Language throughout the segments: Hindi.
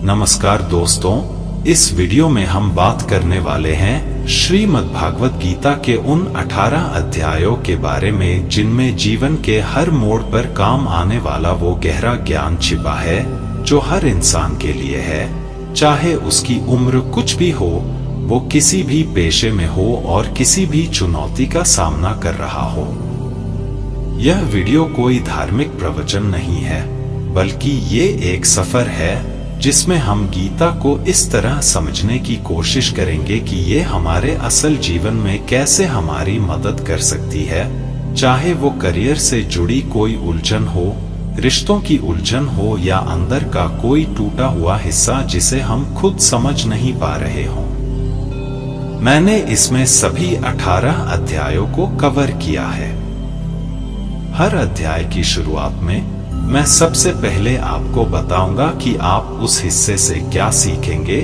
नमस्कार दोस्तों, इस वीडियो में हम बात करने वाले हैं श्रीमद् भागवत गीता के उन 18 अध्यायों के बारे में जिनमें जीवन के हर मोड़ पर काम आने वाला वो गहरा ज्ञान छिपा है जो हर इंसान के लिए है, चाहे उसकी उम्र कुछ भी हो, वो किसी भी पेशे में हो और किसी भी चुनौती का सामना कर रहा हो। यह वीडियो कोई धार्मिक प्रवचन नहीं है, बल्कि ये एक सफर है जिसमें हम गीता को इस तरह समझने की कोशिश करेंगे कि ये हमारे असल जीवन में कैसे हमारी मदद कर सकती है, चाहे वो करियर से जुड़ी कोई उलझन हो, रिश्तों की उलझन हो या अंदर का कोई टूटा हुआ हिस्सा जिसे हम खुद समझ नहीं पा रहे हों। मैंने इसमें सभी 18 अध्यायों को कवर किया है। हर अध्याय की शुरुआत में मैं सबसे पहले आपको बताऊंगा कि आप उस हिस्से से क्या सीखेंगे,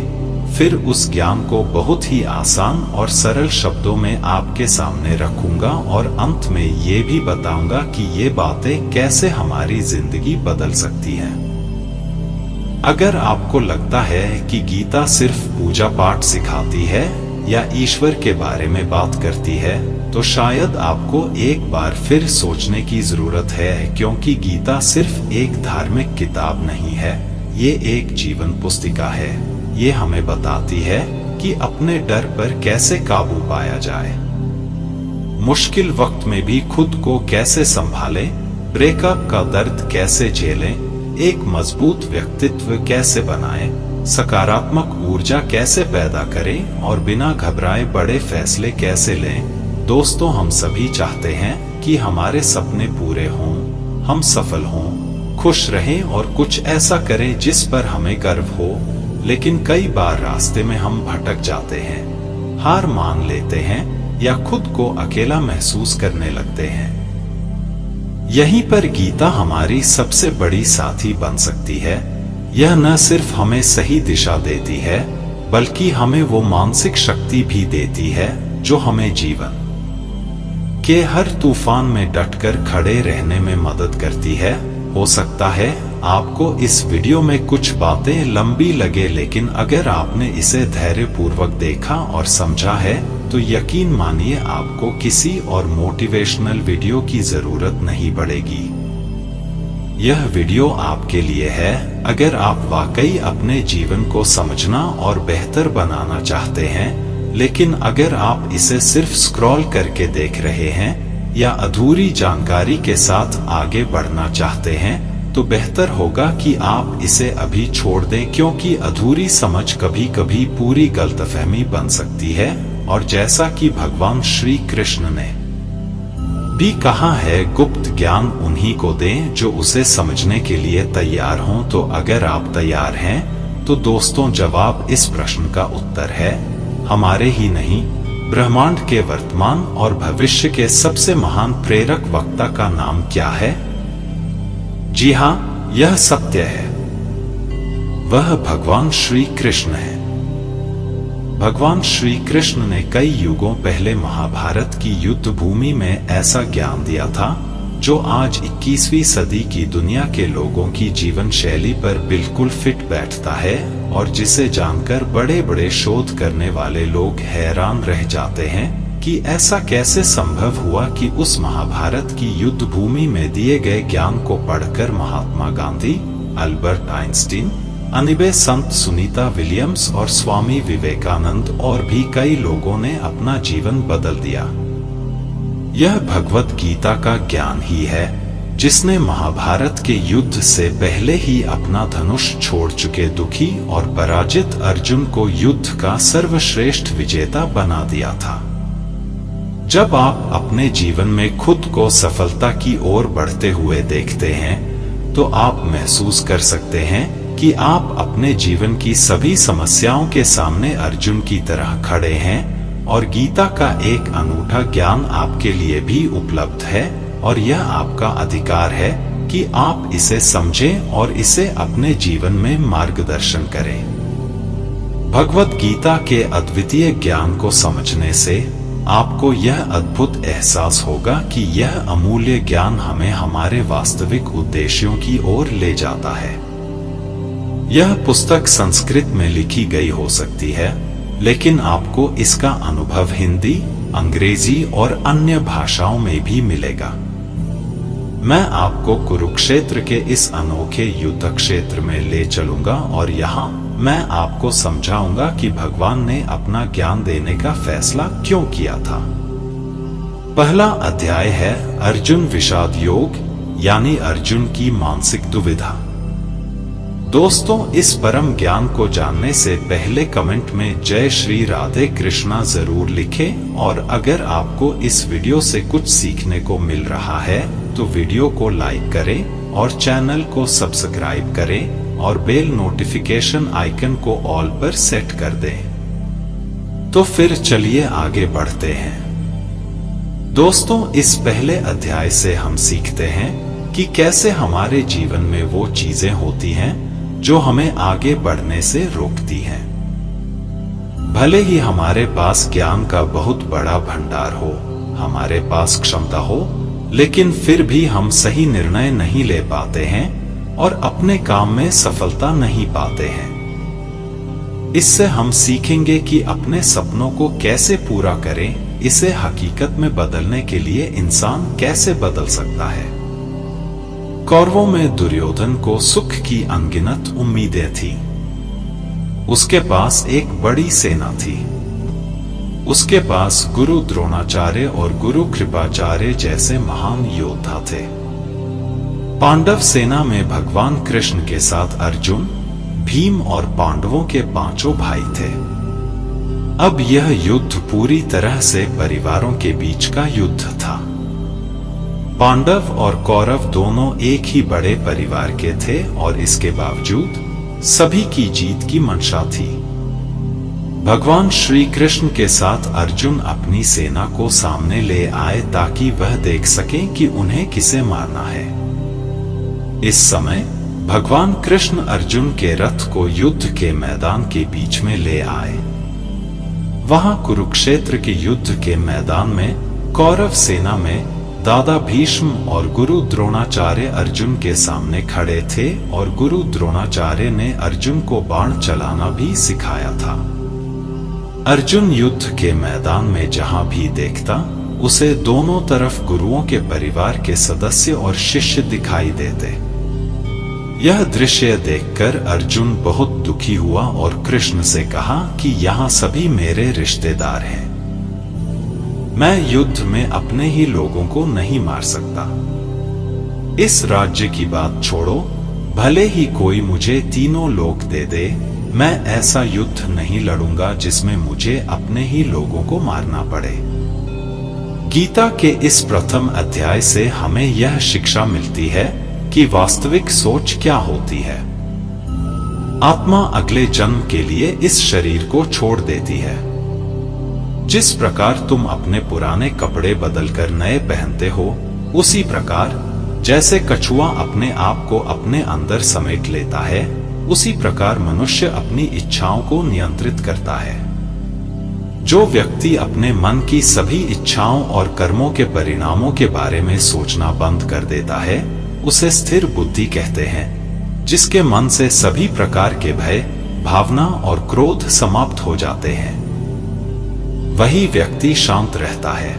फिर उस ज्ञान को बहुत ही आसान और सरल शब्दों में आपके सामने रखूंगा और अंत में ये भी बताऊंगा कि ये बातें कैसे हमारी जिंदगी बदल सकती हैं। अगर आपको लगता है कि गीता सिर्फ पूजा पाठ सिखाती है या ईश्वर के बारे में बात करती है, तो शायद आपको एक बार फिर सोचने की जरूरत है, क्योंकि गीता सिर्फ एक धार्मिक किताब नहीं है, ये एक जीवन पुस्तिका है। ये हमें बताती है कि अपने डर पर कैसे काबू पाया जाए, मुश्किल वक्त में भी खुद को कैसे संभालें, ब्रेकअप का दर्द कैसे झेलें, एक मजबूत व्यक्तित्व कैसे बनाएं, सकारात्मक ऊर्जा कैसे पैदा करें और बिना घबराए बड़े फैसले कैसे लें। दोस्तों, हम सभी चाहते हैं कि हमारे सपने पूरे हों, हम सफल हों, खुश रहें और कुछ ऐसा करें जिस पर हमें गर्व हो, लेकिन कई बार रास्ते में हम भटक जाते हैं, हार मान लेते हैं या खुद को अकेला महसूस करने लगते हैं। यहीं पर गीता हमारी सबसे बड़ी साथी बन सकती है। यह न सिर्फ हमें सही दिशा देती है, बल्कि हमें वो मानसिक शक्ति भी देती है जो हमें जीवन के हर तूफान में डटकर खड़े रहने में मदद करती है। हो सकता है आपको इस वीडियो में कुछ बातें लंबी लगे, लेकिन अगर आपने इसे धैर्यपूर्वक देखा और समझा है तो यकीन मानिए आपको किसी और मोटिवेशनल वीडियो की जरूरत नहीं पड़ेगी। यह वीडियो आपके लिए है अगर आप वाकई अपने जीवन को समझना और बेहतर बनाना चाहते हैं, लेकिन अगर आप इसे सिर्फ स्क्रॉल करके देख रहे हैं या अधूरी जानकारी के साथ आगे बढ़ना चाहते हैं, तो बेहतर होगा कि आप इसे अभी छोड़ दें, क्योंकि अधूरी समझ कभी कभी पूरी गलतफहमी बन सकती है। और जैसा कि भगवान श्री कृष्ण ने भी कहा है, गुप्त ज्ञान उन्हीं को दें जो उसे समझने के लिए तैयार हों। तो अगर आप तैयार हैं तो दोस्तों, जवाब इस प्रश्न का उत्तर है हमारे ही नहीं, ब्रह्मांड के वर्तमान और भविष्य के सबसे महान प्रेरक वक्ता का नाम क्या है? जी हाँ, यह सत्य है, वह भगवान श्री कृष्ण है। भगवान श्री कृष्ण ने कई युगों पहले महाभारत की युद्ध भूमि में ऐसा ज्ञान दिया था जो आज 21वीं सदी की दुनिया के लोगों की जीवन शैली पर बिल्कुल फिट बैठता है, और जिसे जानकर बड़े बड़े शोध करने वाले लोग हैरान रह जाते हैं कि ऐसा कैसे संभव हुआ कि उस महाभारत की युद्ध भूमि में दिए गए ज्ञान को पढ़कर महात्मा गांधी, अल्बर्ट आइंस्टीन, अनिबे संत सुनीता विलियम्स और स्वामी विवेकानंद और भी कई लोगों ने अपना जीवन बदल दिया। यह भगवत गीता का ज्ञान ही है जिसने महाभारत के युद्ध से पहले ही अपना धनुष छोड़ चुके दुखी और पराजित अर्जुन को युद्ध का सर्वश्रेष्ठ विजेता बना दिया था। जब आप अपने जीवन में खुद को सफलता की ओर बढ़ते हुए देखते हैं, तो आप महसूस कर सकते हैं कि आप अपने जीवन की सभी समस्याओं के सामने अर्जुन की तरह खड़े हैं, और गीता का एक अनूठा ज्ञान आपके लिए भी उपलब्ध है, और यह आपका अधिकार है कि आप इसे समझें और इसे अपने जीवन में मार्गदर्शन करें। भगवत गीता के अद्वितीय ज्ञान को समझने से आपको यह अद्भुत एहसास होगा कि यह अमूल्य ज्ञान हमें हमारे वास्तविक उद्देश्यों की ओर ले जाता है। यह पुस्तक संस्कृत में लिखी गई हो सकती है, लेकिन आपको इसका अनुभव हिंदी, अंग्रेजी और अन्य भाषाओं में भी मिलेगा। मैं आपको कुरुक्षेत्र के इस अनोखे युद्ध क्षेत्र में ले चलूंगा और यहाँ मैं आपको समझाऊंगा कि भगवान ने अपना ज्ञान देने का फैसला क्यों किया था। पहला अध्याय है अर्जुन विषाद योग, यानी अर्जुन की मानसिक दुविधा। दोस्तों, इस परम ज्ञान को जानने से पहले कमेंट में जय श्री राधे कृष्णा जरूर लिखें, और अगर आपको इस वीडियो से कुछ सीखने को मिल रहा है तो वीडियो को लाइक करें और चैनल को सब्सक्राइब करें और बेल नोटिफिकेशन आइकन को ऑल पर सेट कर दें। तो फिर चलिए आगे बढ़ते हैं। दोस्तों, इस पहले अध्याय से हम सीखते हैं कि कैसे हमारे जीवन में वो चीजें होती हैं जो हमें आगे बढ़ने से रोकती हैं। भले ही हमारे पास ज्ञान का बहुत बड़ा भंडार हो, हमारे पास क्षमता हो, लेकिन फिर भी हम सही निर्णय नहीं ले पाते हैं और अपने काम में सफलता नहीं पाते हैं। इससे हम सीखेंगे कि अपने सपनों को कैसे पूरा करें, इसे हकीकत में बदलने के लिए इंसान कैसे बदल सकता है। कौरवों में दुर्योधन को सुख की अनगिनत उम्मीदें थी। उसके पास एक बड़ी सेना थी। उसके पास गुरु द्रोणाचार्य और गुरु कृपाचार्य जैसे महान योद्धा थे। पांडव सेना में भगवान कृष्ण के साथ अर्जुन, भीम और पांडवों के 5 भाई थे। अब यह युद्ध पूरी तरह से परिवारों के बीच का युद्ध था। पांडव और कौरव दोनों एक ही बड़े परिवार के थे और इसके बावजूद सभी की जीत की मंशा थी। भगवान श्री कृष्ण के साथ अर्जुन अपनी सेना को सामने ले आए ताकि वह देख सकें कि उन्हें किसे मारना है। इस समय भगवान कृष्ण अर्जुन के रथ को युद्ध के मैदान के बीच में ले आए। वहां कुरुक्षेत्र के युद्ध के मैदान में कौरव सेना में दादा भीष्म और गुरु द्रोणाचार्य अर्जुन के सामने खड़े थे और गुरु द्रोणाचार्य ने अर्जुन को बाण चलाना भी सिखाया था। अर्जुन युद्ध के मैदान में जहां भी देखता, उसे दोनों तरफ गुरुओं के परिवार के सदस्य और शिष्य दिखाई देते। यह दृश्य देखकर अर्जुन बहुत दुखी हुआ और कृष्ण से कहा कि यहाँ सभी मेरे रिश्तेदार हैं। मैं युद्ध में अपने ही लोगों को नहीं मार सकता। इस राज्य की बात छोड़ो, भले ही कोई मुझे तीनों लोक दे दे, मैं ऐसा युद्ध नहीं लड़ूंगा जिसमें मुझे अपने ही लोगों को मारना पड़े। गीता के इस प्रथम अध्याय से हमें यह शिक्षा मिलती है कि वास्तविक सोच क्या होती है। आत्मा अगले जन्म के लिए इस शरीर को छोड़ देती है। जिस प्रकार तुम अपने पुराने कपड़े बदलकर नए पहनते हो, उसी प्रकार जैसे कछुआ अपने आप को अपने अंदर समेट लेता है, उसी प्रकार मनुष्य अपनी इच्छाओं को नियंत्रित करता है। जो व्यक्ति अपने मन की सभी इच्छाओं और कर्मों के परिणामों के बारे में सोचना बंद कर देता है, उसे स्थिर बुद्धि कहते हैं। जिसके मन से सभी प्रकार के भय, भावना और क्रोध समाप्त हो जाते हैं, वही व्यक्ति शांत रहता है।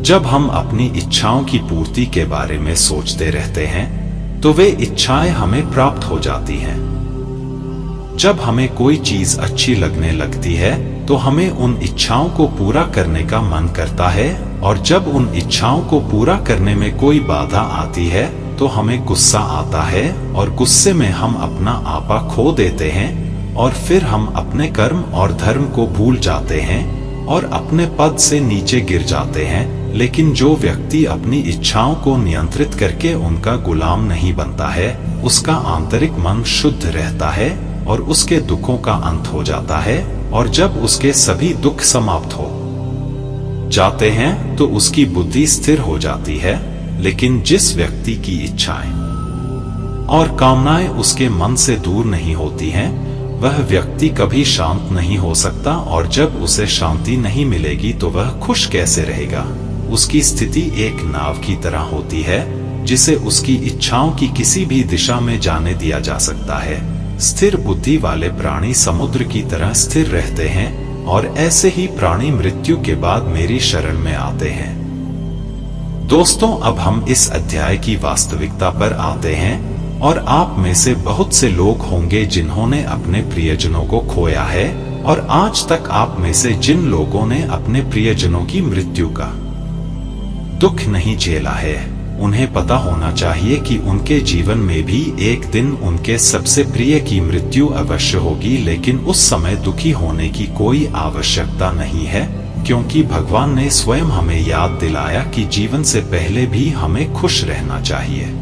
जब हम अपनी इच्छाओं की पूर्ति के बारे में सोचते रहते हैं, तो वे इच्छाएं हमें प्राप्त हो जाती हैं। जब हमें कोई चीज अच्छी लगने लगती है, तो हमें उन इच्छाओं को पूरा करने का मन करता है, और जब उन इच्छाओं को पूरा करने में कोई बाधा आती है, तो हमें गुस्सा आता है और गुस्से में हम अपना आपा खो देते हैं, और फिर हम अपने कर्म और धर्म को भूल जाते हैं और अपने पद से नीचे गिर जाते हैं। लेकिन जो व्यक्ति अपनी इच्छाओं को नियंत्रित करके उनका गुलाम नहीं बनता है, उसका आंतरिक मन शुद्ध रहता है और उसके दुखों का अंत हो जाता है, और जब उसके सभी दुख समाप्त हो जाते हैं तो उसकी बुद्धि स्थिर हो जाती है। लेकिन जिस व्यक्ति की इच्छाएं और कामनाएं उसके मन से दूर नहीं होती हैं, वह व्यक्ति कभी शांत नहीं हो सकता, और जब उसे शांति नहीं मिलेगी तो वह खुश कैसे रहेगा। उसकी स्थिति एक नाव की तरह होती है, जिसे उसकी इच्छाओं की किसी भी दिशा में जाने दिया जा सकता है, स्थिर बुद्धि वाले प्राणी समुद्र की तरह स्थिर रहते हैं और ऐसे ही प्राणी मृत्यु के बाद मेरी शरण में आते हैं। दोस्तों, अब हम इस अध्याय की वास्तविकता पर आते हैं और आप में से बहुत से लोग होंगे जिन्होंने अपने प्रियजनों को खोया है और आज तक आप में से जिन लोगों ने अपने प्रियजनों की मृत्यु का दुख नहीं झेला है, उन्हें पता होना चाहिए कि उनके जीवन में भी एक दिन उनके सबसे प्रिय की मृत्यु अवश्य होगी, लेकिन उस समय दुखी होने की कोई आवश्यकता नहीं है, क्योंकि भगवान ने स्वयं हमें याद दिलाया कि जीवन से पहले भी हमें खुश रहना चाहिए।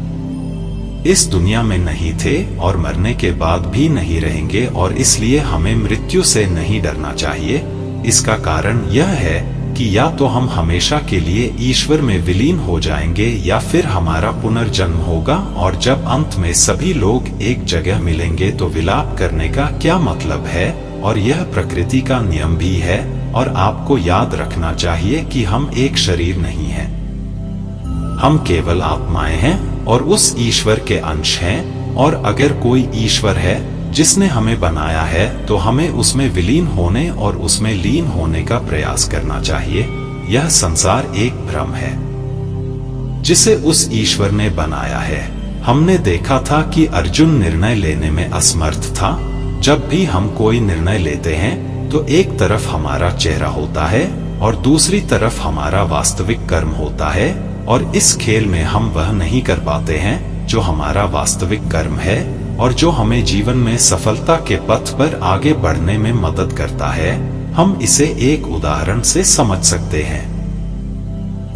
इस दुनिया में नहीं थे और मरने के बाद भी नहीं रहेंगे और इसलिए हमें मृत्यु से नहीं डरना चाहिए। इसका कारण यह है कि या तो हम हमेशा के लिए ईश्वर में विलीन हो जाएंगे या फिर हमारा पुनर्जन्म होगा, और जब अंत में सभी लोग एक जगह मिलेंगे तो विलाप करने का क्या मतलब है। और यह प्रकृति का नियम भी है और आपको याद रखना चाहिए कि हम एक शरीर नहीं हैं, हम केवल आत्माएं हैं और उस ईश्वर के अंश हैं। और अगर कोई ईश्वर है जिसने हमें बनाया है तो हमें उसमें विलीन होने और उसमें लीन होने का प्रयास करना चाहिए। यह संसार एक भ्रम है जिसे उस ईश्वर ने बनाया है। हमने देखा था कि अर्जुन निर्णय लेने में असमर्थ था। जब भी हम कोई निर्णय लेते हैं तो एक तरफ हमारा चेहरा होता है और दूसरी तरफ हमारा वास्तविक कर्म होता है, और इस खेल में हम वह नहीं कर पाते हैं जो हमारा वास्तविक कर्म है और जो हमें जीवन में सफलता के पथ पर आगे बढ़ने में मदद करता है। हम इसे एक उदाहरण से समझ सकते हैं।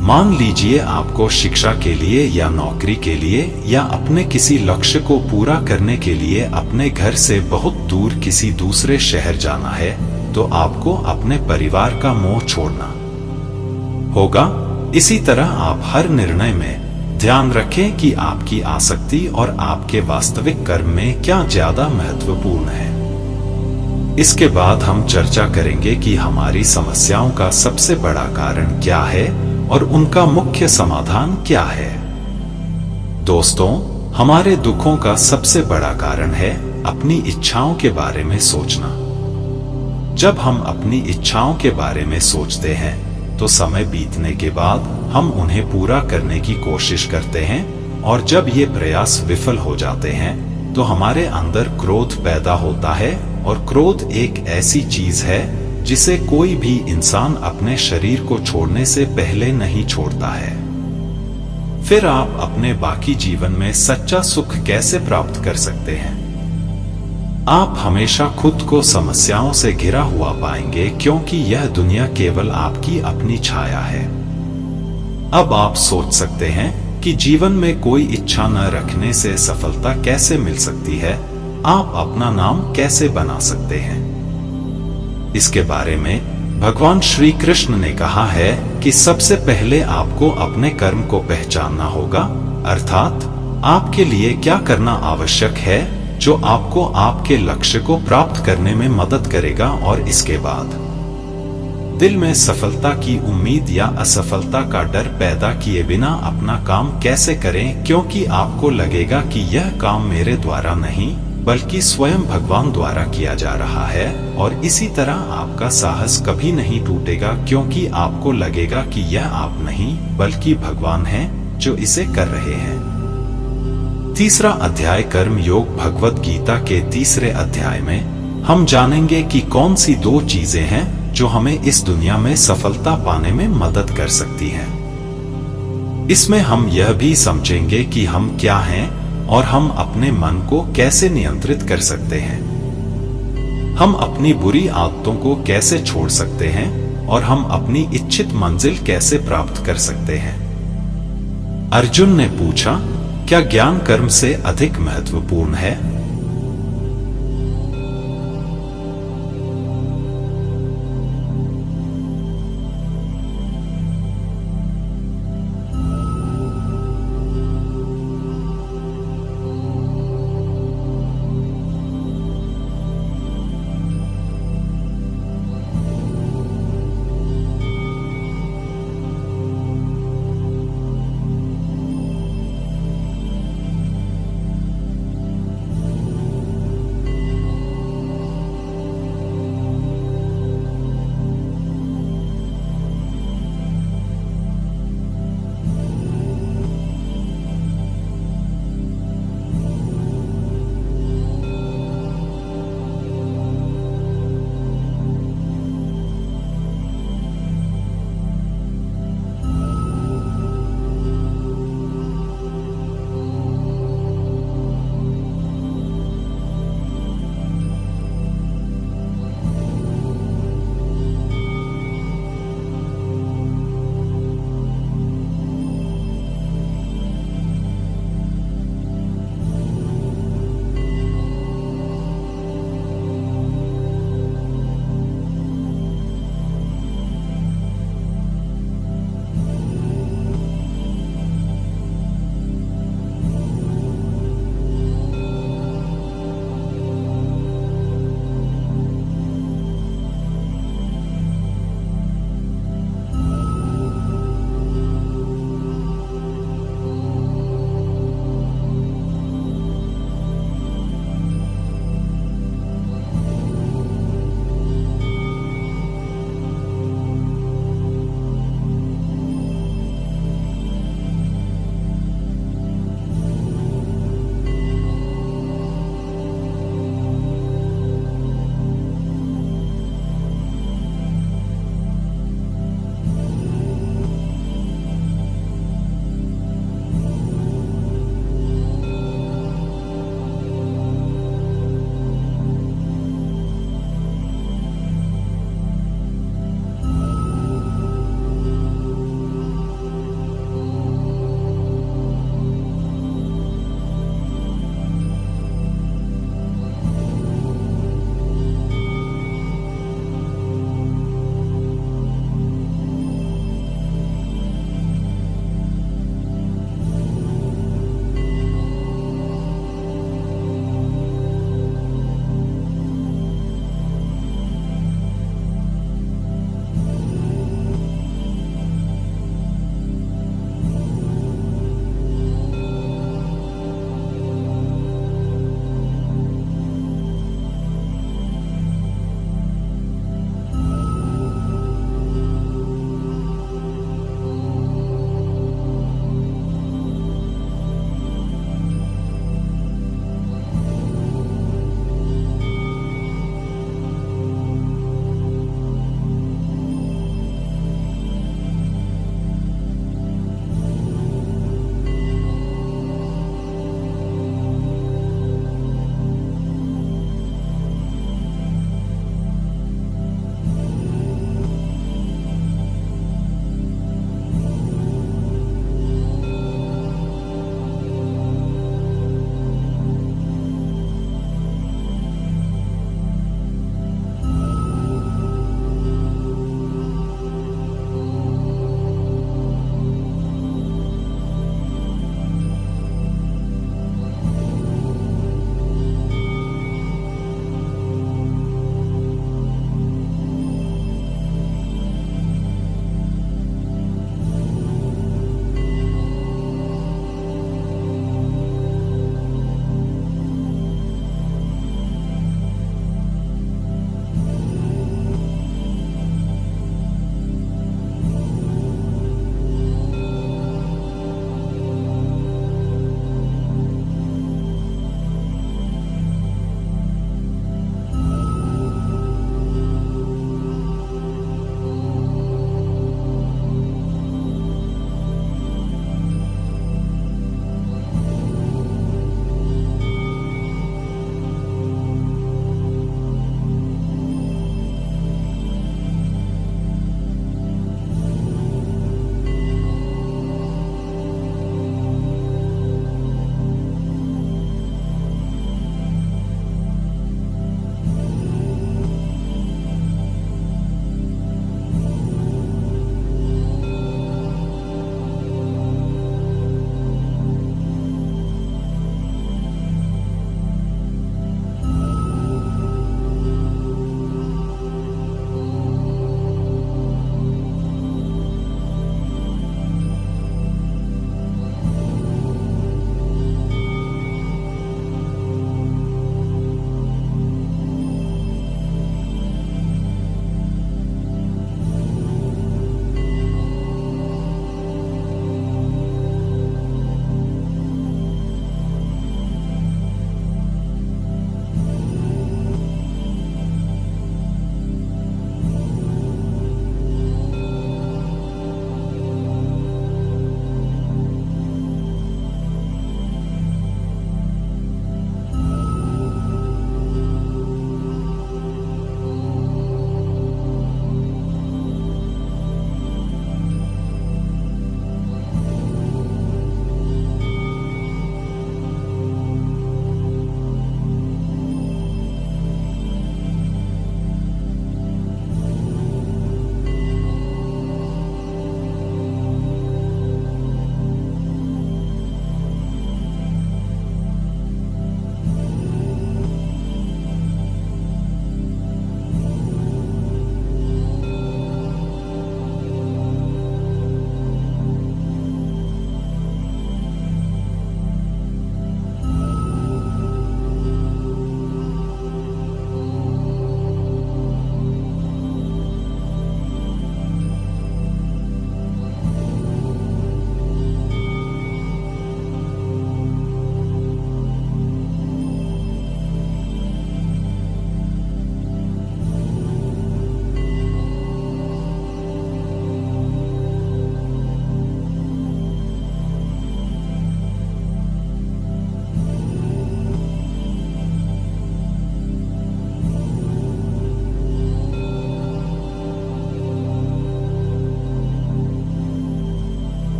मान लीजिए आपको शिक्षा के लिए या नौकरी के लिए या अपने किसी लक्ष्य को पूरा करने के लिए अपने घर से बहुत दूर किसी दूसरे शहर जाना है, तो आपको अपने परिवार का मोह छोड़ना होगा। इसी तरह आप हर निर्णय में ध्यान रखें कि आपकी आसक्ति और आपके वास्तविक कर्म में क्या ज्यादा महत्वपूर्ण है। इसके बाद हम चर्चा करेंगे कि हमारी समस्याओं का सबसे बड़ा कारण क्या है और उनका मुख्य समाधान क्या है। दोस्तों, हमारे दुखों का सबसे बड़ा कारण है अपनी इच्छाओं के बारे में सोचना। जब हम अपनी इच्छाओं के बारे में सोचते हैं तो समय बीतने के बाद हम उन्हें पूरा करने की कोशिश करते हैं, और जब ये प्रयास विफल हो जाते हैं तो हमारे अंदर क्रोध पैदा होता है। और क्रोध एक ऐसी चीज है जिसे कोई भी इंसान अपने शरीर को छोड़ने से पहले नहीं छोड़ता है। फिर आप अपने बाकी जीवन में सच्चा सुख कैसे प्राप्त कर सकते हैं? आप हमेशा खुद को समस्याओं से घिरा हुआ पाएंगे, क्योंकि यह दुनिया केवल आपकी अपनी छाया है। अब आप सोच सकते हैं कि जीवन में कोई इच्छा न रखने से सफलता कैसे मिल सकती है? आप अपना नाम कैसे बना सकते हैं? इसके बारे में भगवान श्री कृष्ण ने कहा है कि सबसे पहले आपको अपने कर्म को पहचानना होगा, अर्थात आपके लिए क्या करना आवश्यक है जो आपको आपके लक्ष्य को प्राप्त करने में मदद करेगा। और इसके बाद दिल में सफलता की उम्मीद या असफलता का डर पैदा किए बिना अपना काम कैसे करें, क्योंकि आपको लगेगा कि यह काम मेरे द्वारा नहीं बल्कि स्वयं भगवान द्वारा किया जा रहा है। और इसी तरह आपका साहस कभी नहीं टूटेगा, क्योंकि आपको लगेगा कि यह आप नहीं बल्कि भगवान हैं जो इसे कर रहे हैं। तीसरा अध्याय कर्म योग भगवत गीता के तीसरे अध्याय में हम जानेंगे कि कौन सी दो चीजें हैं जो हमें इस दुनिया में सफलता पाने में मदद कर सकती हैं। इसमें हम यह भी समझेंगे कि हम क्या हैं और हम अपने मन को कैसे नियंत्रित कर सकते हैं। हम अपनी बुरी आदतों को कैसे छोड़ सकते हैं और हम अपनी इच्छित मंजिल कैसे प्राप्त कर सकते हैं। अर्जुन ने पूछा, क्या ज्ञान कर्म से अधिक महत्वपूर्ण है?